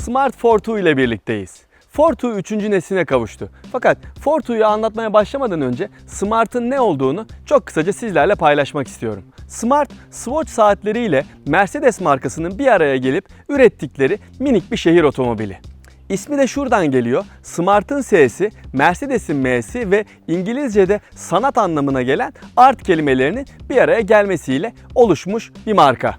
Smart Fortwo ile birlikteyiz. Fortwo 3. nesline kavuştu. Fakat Fortwo'yu anlatmaya başlamadan önce Smart'ın ne olduğunu çok kısaca sizlerle paylaşmak istiyorum. Smart, Swatch saatleriyle Mercedes markasının bir araya gelip ürettikleri minik bir şehir otomobili. İsmi de şuradan geliyor. Smart'ın S'si, Mercedes'in M'si ve İngilizce'de sanat anlamına gelen art kelimelerinin bir araya gelmesiyle oluşmuş bir marka.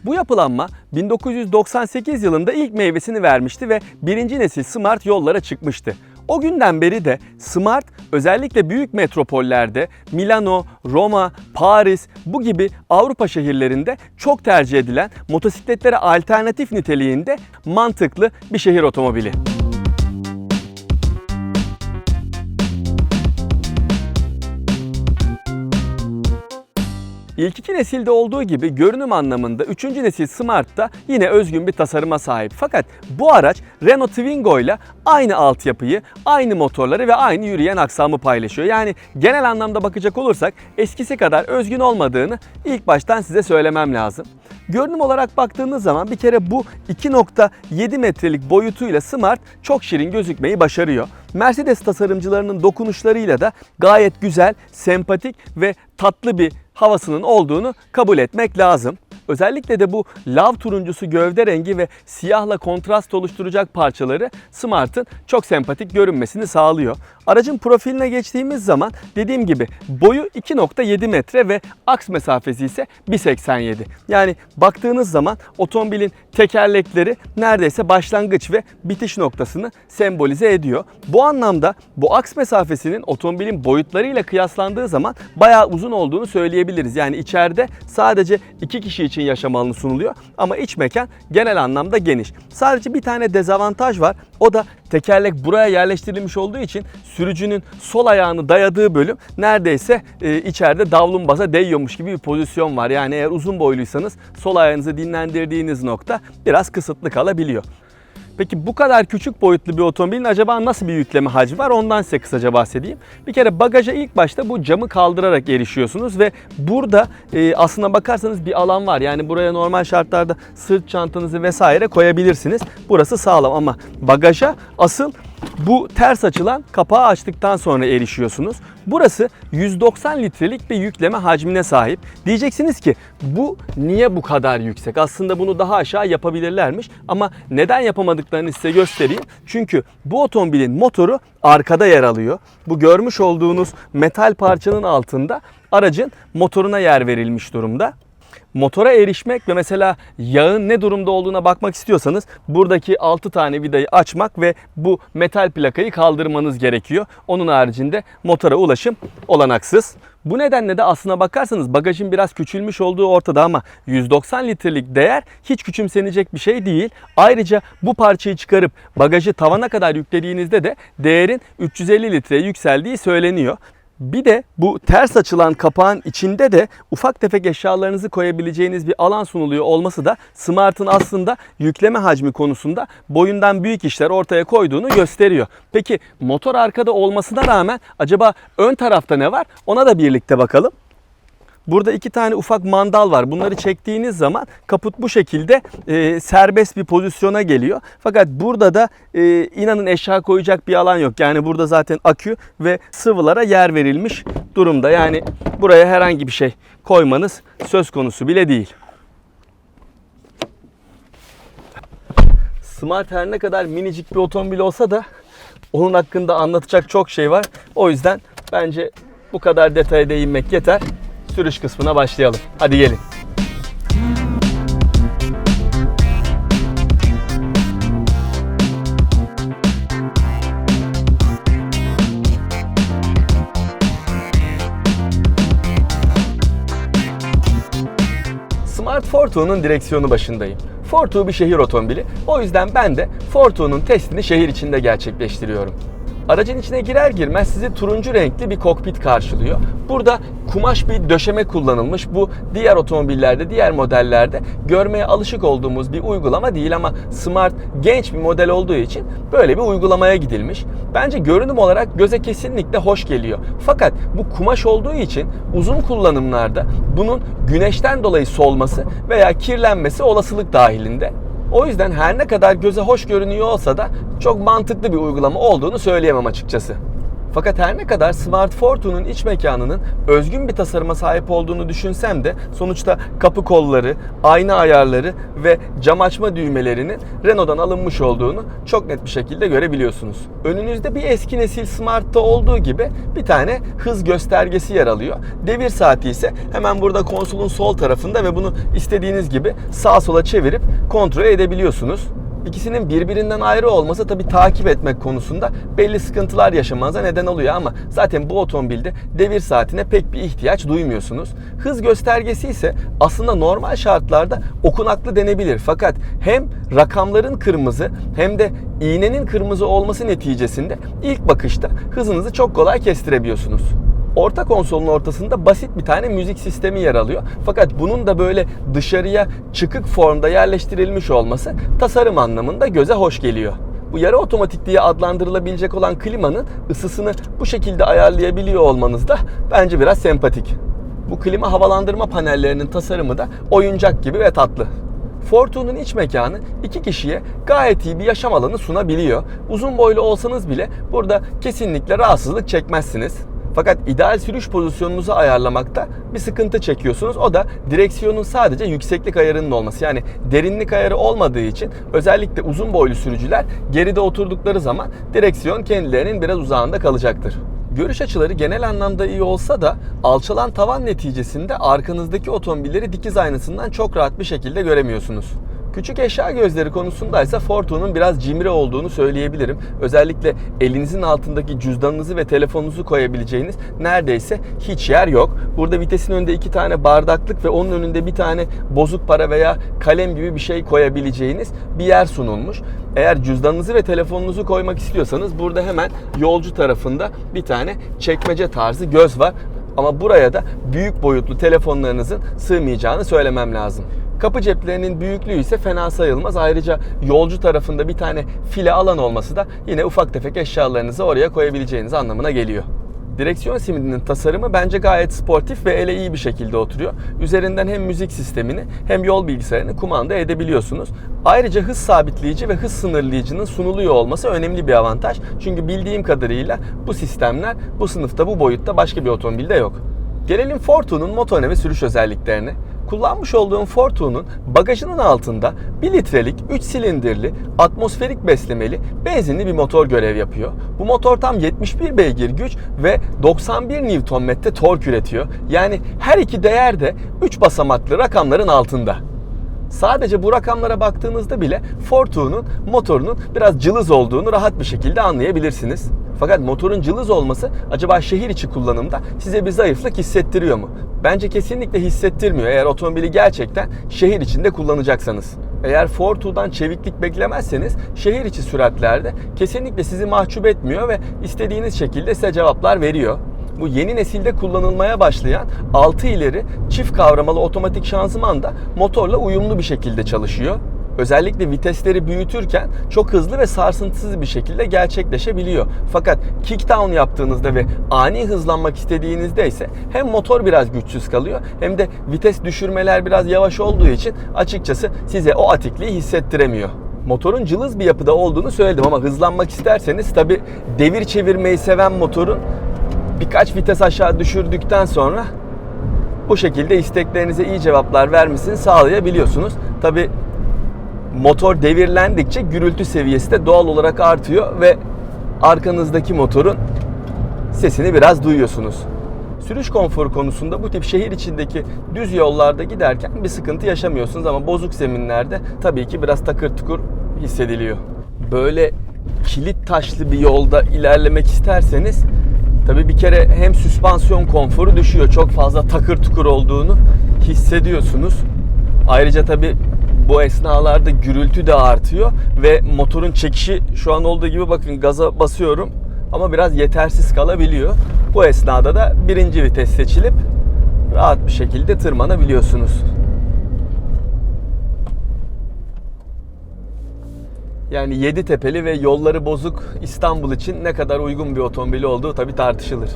Bu yapılanma 1998 yılında ilk meyvesini vermişti ve birinci nesil Smart yollara çıkmıştı. O günden beri de Smart özellikle büyük metropollerde Milano, Roma, Paris bu gibi Avrupa şehirlerinde çok tercih edilen motosikletlere alternatif niteliğinde mantıklı bir şehir otomobili. İlk iki nesilde olduğu gibi görünüm anlamında 3. nesil Smart da yine özgün bir tasarıma sahip. Fakat bu araç Renault Twingo ile aynı altyapıyı, aynı motorları ve aynı yürüyen aksamı paylaşıyor. Yani genel anlamda bakacak olursak eskisi kadar özgün olmadığını ilk baştan size söylemem lazım. Görünüm olarak baktığınız zaman bir kere bu 2.7 metrelik boyutuyla Smart çok şirin gözükmeyi başarıyor. Mercedes tasarımcılarının dokunuşlarıyla da gayet güzel, sempatik ve tatlı bir havasının olduğunu kabul etmek lazım. Özellikle de bu lav turuncusu gövde rengi ve siyahla kontrast oluşturacak parçaları Smart'ın çok sempatik görünmesini sağlıyor. Aracın profiline geçtiğimiz zaman dediğim gibi boyu 2.7 metre ve aks mesafesi ise 1.87. Yani baktığınız zaman otomobilin tekerlekleri neredeyse başlangıç ve bitiş noktasını sembolize ediyor. Bu anlamda bu aks mesafesinin otomobilin boyutlarıyla kıyaslandığı zaman bayağı uzun olduğunu söyleyebiliriz. Yani içeride sadece 2 kişi için yaşam alanı sunuluyor ama iç mekan genel anlamda geniş. Sadece bir tane dezavantaj var. O da tekerlek buraya yerleştirilmiş olduğu için sürücünün sol ayağını dayadığı bölüm neredeyse içeride davlumbaza değiyormuş gibi bir pozisyon var. Yani eğer uzun boyluysanız sol ayağınızı dinlendirdiğiniz nokta biraz kısıtlı kalabiliyor. Peki bu kadar küçük boyutlu bir otomobilin acaba nasıl bir yükleme hacmi var? Ondan size kısaca bahsedeyim. Bir kere bagaja ilk başta bu camı kaldırarak erişiyorsunuz ve burada aslına bakarsanız bir alan var. Yani buraya normal şartlarda sırt çantanızı vesaire koyabilirsiniz. Burası sağlam ama bagaja asıl bu ters açılan kapağı açtıktan sonra erişiyorsunuz. Burası 190 litrelik bir yükleme hacmine sahip. Diyeceksiniz ki bu niye bu kadar yüksek? Aslında bunu daha aşağı yapabilirlermiş ama neden yapamadıklarını size göstereyim. Çünkü bu otomobilin motoru arkada yer alıyor. Bu görmüş olduğunuz metal parçanın altında aracın motoruna yer verilmiş durumda. Motora erişmek ve mesela yağın ne durumda olduğuna bakmak istiyorsanız buradaki 6 tane vidayı açmak ve bu metal plakayı kaldırmanız gerekiyor. Onun haricinde motora ulaşım olanaksız. Bu nedenle de aslına bakarsanız bagajın biraz küçülmüş olduğu ortada ama 190 litrelik değer hiç küçümsenecek bir şey değil. Ayrıca bu parçayı çıkarıp bagajı tavana kadar yüklediğinizde de değerin 350 litreye yükseldiği söyleniyor. Bir de bu ters açılan kapağın içinde de ufak tefek eşyalarınızı koyabileceğiniz bir alan sunuluyor olması da Smart'ın aslında yükleme hacmi konusunda boyundan büyük işler ortaya koyduğunu gösteriyor. Peki motor arkada olmasına rağmen acaba ön tarafta ne var? Ona da birlikte bakalım. Burada 2 tane ufak mandal var. Bunları çektiğiniz zaman kaput bu şekilde serbest bir pozisyona geliyor. Fakat burada da inanın eşya koyacak bir alan yok. Yani burada zaten akü ve sıvılara yer verilmiş durumda. Yani buraya herhangi bir şey koymanız söz konusu bile değil. Smart her ne kadar minicik bir otomobil olsa da onun hakkında anlatacak çok şey var. O yüzden bence bu kadar detaya değinmek yeter. Sürüş kısmına başlayalım. Hadi gelin. Smart Fortwo'nun direksiyonu başındayım. Fortwo bir şehir otomobili. O yüzden ben de Fortwo'nun testini şehir içinde gerçekleştiriyorum. Aracın içine girer girmez sizi turuncu renkli bir kokpit karşılıyor. Burada kumaş bir döşeme kullanılmış. Bu diğer otomobillerde, diğer modellerde görmeye alışık olduğumuz bir uygulama değil ama Smart genç bir model olduğu için böyle bir uygulamaya gidilmiş. Bence görünüm olarak göze kesinlikle hoş geliyor. Fakat bu kumaş olduğu için uzun kullanımlarda bunun güneşten dolayı solması veya kirlenmesi olasılık dahilinde. O yüzden her ne kadar göze hoş görünüyor olsa da çok mantıklı bir uygulama olduğunu söyleyemem açıkçası. Fakat her ne kadar Smart Fortune'un iç mekanının özgün bir tasarıma sahip olduğunu düşünsem de sonuçta kapı kolları, ayna ayarları ve cam açma düğmelerinin Renault'dan alınmış olduğunu çok net bir şekilde görebiliyorsunuz. Önünüzde bir eski nesil Smart'ta olduğu gibi bir tane hız göstergesi yer alıyor. Devir saati ise hemen burada konsolun sol tarafında ve bunu istediğiniz gibi sağa sola çevirip kontrol edebiliyorsunuz. İkisinin birbirinden ayrı olması tabii takip etmek konusunda belli sıkıntılar yaşamanıza neden oluyor ama zaten bu otomobilde devir saatine pek bir ihtiyaç duymuyorsunuz. Hız göstergesi ise aslında normal şartlarda okunaklı denebilir fakat hem rakamların kırmızı hem de iğnenin kırmızı olması neticesinde ilk bakışta hızınızı çok kolay kestirebiliyorsunuz. Orta konsolun ortasında basit bir tane müzik sistemi yer alıyor. Fakat bunun da böyle dışarıya çıkık formda yerleştirilmiş olması tasarım anlamında göze hoş geliyor. Bu yarı otomatik diye adlandırılabilecek olan klimanın ısısını bu şekilde ayarlayabiliyor olmanız da bence biraz sempatik. Bu klima havalandırma panellerinin tasarımı da oyuncak gibi ve tatlı. Fortune'un iç mekanı iki kişiye gayet iyi bir yaşam alanı sunabiliyor. Uzun boylu olsanız bile burada kesinlikle rahatsızlık çekmezsiniz. Fakat ideal sürüş pozisyonunuzu ayarlamakta bir sıkıntı çekiyorsunuz. O da direksiyonun sadece yükseklik ayarının olması. Yani derinlik ayarı olmadığı için özellikle uzun boylu sürücüler geride oturdukları zaman direksiyon kendilerinin biraz uzağında kalacaktır. Görüş açıları genel anlamda iyi olsa da alçalan tavan neticesinde arkanızdaki otomobilleri dikiz aynasından çok rahat bir şekilde göremiyorsunuz. Küçük eşya gözleri konusundaysa Fortune'un biraz cimri olduğunu söyleyebilirim. Özellikle elinizin altındaki cüzdanınızı ve telefonunuzu koyabileceğiniz neredeyse hiç yer yok. Burada vitesin önünde 2 tane bardaklık ve onun önünde bir tane bozuk para veya kalem gibi bir şey koyabileceğiniz bir yer sunulmuş. Eğer cüzdanınızı ve telefonunuzu koymak istiyorsanız burada hemen yolcu tarafında bir tane çekmece tarzı göz var. Ama buraya da büyük boyutlu telefonlarınızın sığmayacağını söylemem lazım. Kapı ceplerinin büyüklüğü ise fena sayılmaz. Ayrıca yolcu tarafında bir tane file alan olması da yine ufak tefek eşyalarınızı oraya koyabileceğiniz anlamına geliyor. Direksiyon simidinin tasarımı bence gayet sportif ve ele iyi bir şekilde oturuyor. Üzerinden hem müzik sistemini hem yol bilgisayarını kumanda edebiliyorsunuz. Ayrıca hız sabitleyici ve hız sınırlayıcının sunuluyor olması önemli bir avantaj. Çünkü bildiğim kadarıyla bu sistemler bu sınıfta, bu boyutta başka bir otomobilde yok. Gelelim Fortune'un motorine ve sürüş özelliklerine. Kullanmış olduğum Fortune'un bagajının altında 1 litrelik 3 silindirli atmosferik beslemeli benzinli bir motor görev yapıyor. Bu motor tam 71 beygir güç ve 91 Nm tork üretiyor. Yani her iki değer de 3 basamaklı rakamların altında. Sadece bu rakamlara baktığınızda bile Fortune'un motorunun biraz cılız olduğunu rahat bir şekilde anlayabilirsiniz. Fakat motorun cılız olması acaba şehir içi kullanımda size bir zayıflık hissettiriyor mu? Bence kesinlikle hissettirmiyor eğer otomobili gerçekten şehir içinde kullanacaksanız. Eğer Fortune'dan çeviklik beklemezseniz şehir içi süratlerde kesinlikle sizi mahcup etmiyor ve istediğiniz şekilde size cevaplar veriyor. Bu yeni nesilde kullanılmaya başlayan 6 ileri çift kavramalı otomatik şanzıman da motorla uyumlu bir şekilde çalışıyor. Özellikle vitesleri büyütürken çok hızlı ve sarsıntısız bir şekilde gerçekleşebiliyor. Fakat kickdown yaptığınızda ve ani hızlanmak istediğinizde ise hem motor biraz güçsüz kalıyor hem de vites düşürmeler biraz yavaş olduğu için açıkçası size o atikliği hissettiremiyor. Motorun cılız bir yapıda olduğunu söyledim ama hızlanmak isterseniz tabi devir çevirmeyi seven motorun birkaç vites aşağı düşürdükten sonra bu şekilde isteklerinize iyi cevaplar vermesini sağlayabiliyorsunuz. Tabi motor devirlendikçe gürültü seviyesi de doğal olarak artıyor ve arkanızdaki motorun sesini biraz duyuyorsunuz. Sürüş konforu konusunda bu tip şehir içindeki düz yollarda giderken bir sıkıntı yaşamıyorsunuz ama bozuk zeminlerde tabii ki biraz takır tukur hissediliyor. Böyle kilit taşlı bir yolda ilerlemek isterseniz tabii bir kere hem süspansiyon konforu düşüyor. Çok fazla takır tukur olduğunu hissediyorsunuz. Ayrıca tabii bu esnalarda gürültü de artıyor ve motorun çekişi şu an olduğu gibi bakın gaza basıyorum ama biraz yetersiz kalabiliyor. Bu esnada da birinci vites seçilip rahat bir şekilde tırmanabiliyorsunuz. Yani Yeditepe'li ve yolları bozuk İstanbul için ne kadar uygun bir otomobil olduğu tabii tartışılır.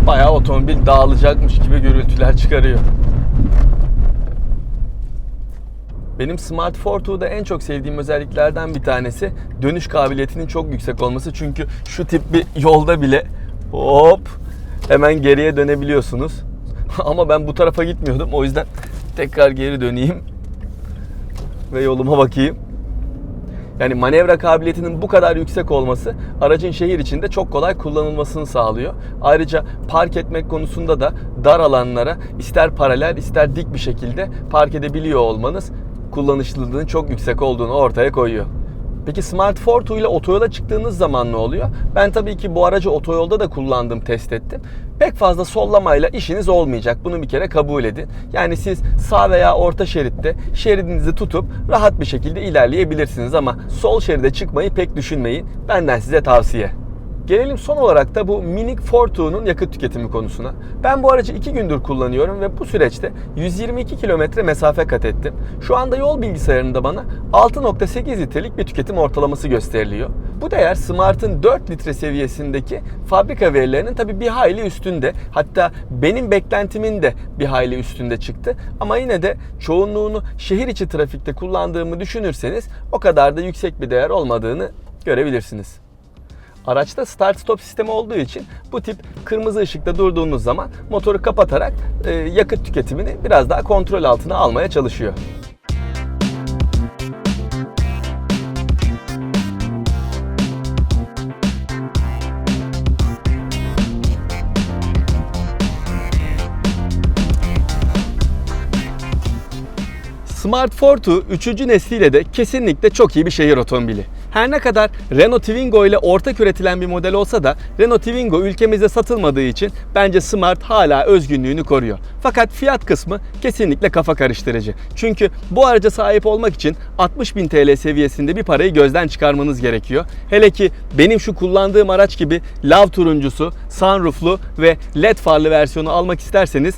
Bayağı otomobil dağılacakmış gibi gürültüler çıkarıyor. Benim Smart Fortwo'da en çok sevdiğim özelliklerden bir tanesi dönüş kabiliyetinin çok yüksek olması. Çünkü şu tip bir yolda bile hop hemen geriye dönebiliyorsunuz. Ama ben bu tarafa gitmiyordum. O yüzden tekrar geri döneyim ve yoluma bakayım. Yani manevra kabiliyetinin bu kadar yüksek olması aracın şehir içinde çok kolay kullanılmasını sağlıyor. Ayrıca park etmek konusunda da dar alanlara ister paralel ister dik bir şekilde park edebiliyor olmanız kullanışlılığının çok yüksek olduğunu ortaya koyuyor. Peki Smart Fortwo ile otoyola çıktığınız zaman ne oluyor? Ben tabii ki bu aracı otoyolda da kullandım, test ettim. Pek fazla sollamayla işiniz olmayacak. Bunu bir kere kabul edin. Yani siz sağ veya orta şeritte şeridinizi tutup rahat bir şekilde ilerleyebilirsiniz ama sol şeride çıkmayı pek düşünmeyin. Benden size tavsiye. Gelelim son olarak da bu minik Fortwo'nun yakıt tüketimi konusuna. Ben bu aracı 2 gündür kullanıyorum ve bu süreçte 122 kilometre mesafe kat ettim. Şu anda yol bilgisayarında bana 6.8 litrelik bir tüketim ortalaması gösteriliyor. Bu değer Smart'ın 4 litre seviyesindeki fabrika verilerinin tabii bir hayli üstünde. Hatta benim beklentimin de bir hayli üstünde çıktı. Ama yine de çoğunluğunu şehir içi trafikte kullandığımı düşünürseniz o kadar da yüksek bir değer olmadığını görebilirsiniz. Araçta start stop sistemi olduğu için bu tip kırmızı ışıkta durduğunuz zaman motoru kapatarak yakıt tüketimini biraz daha kontrol altına almaya çalışıyor. Smart Fortwo 3. nesliyle de kesinlikle çok iyi bir şehir otomobili. Her ne kadar Renault Twingo ile ortak üretilen bir model olsa da Renault Twingo ülkemizde satılmadığı için bence Smart hala özgünlüğünü koruyor. Fakat fiyat kısmı kesinlikle kafa karıştırıcı. Çünkü bu araca sahip olmak için 60.000 TL seviyesinde bir parayı gözden çıkarmanız gerekiyor. Hele ki benim şu kullandığım araç gibi lav turuncusu, sunrooflu ve led farlı versiyonu almak isterseniz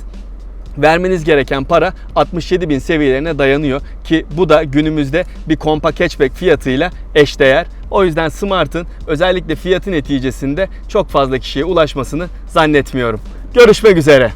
vermeniz gereken para 67.000 seviyelerine dayanıyor ki bu da günümüzde bir compact hatchback fiyatıyla eşdeğer. O yüzden Smart'ın özellikle fiyatı neticesinde çok fazla kişiye ulaşmasını zannetmiyorum. Görüşmek üzere.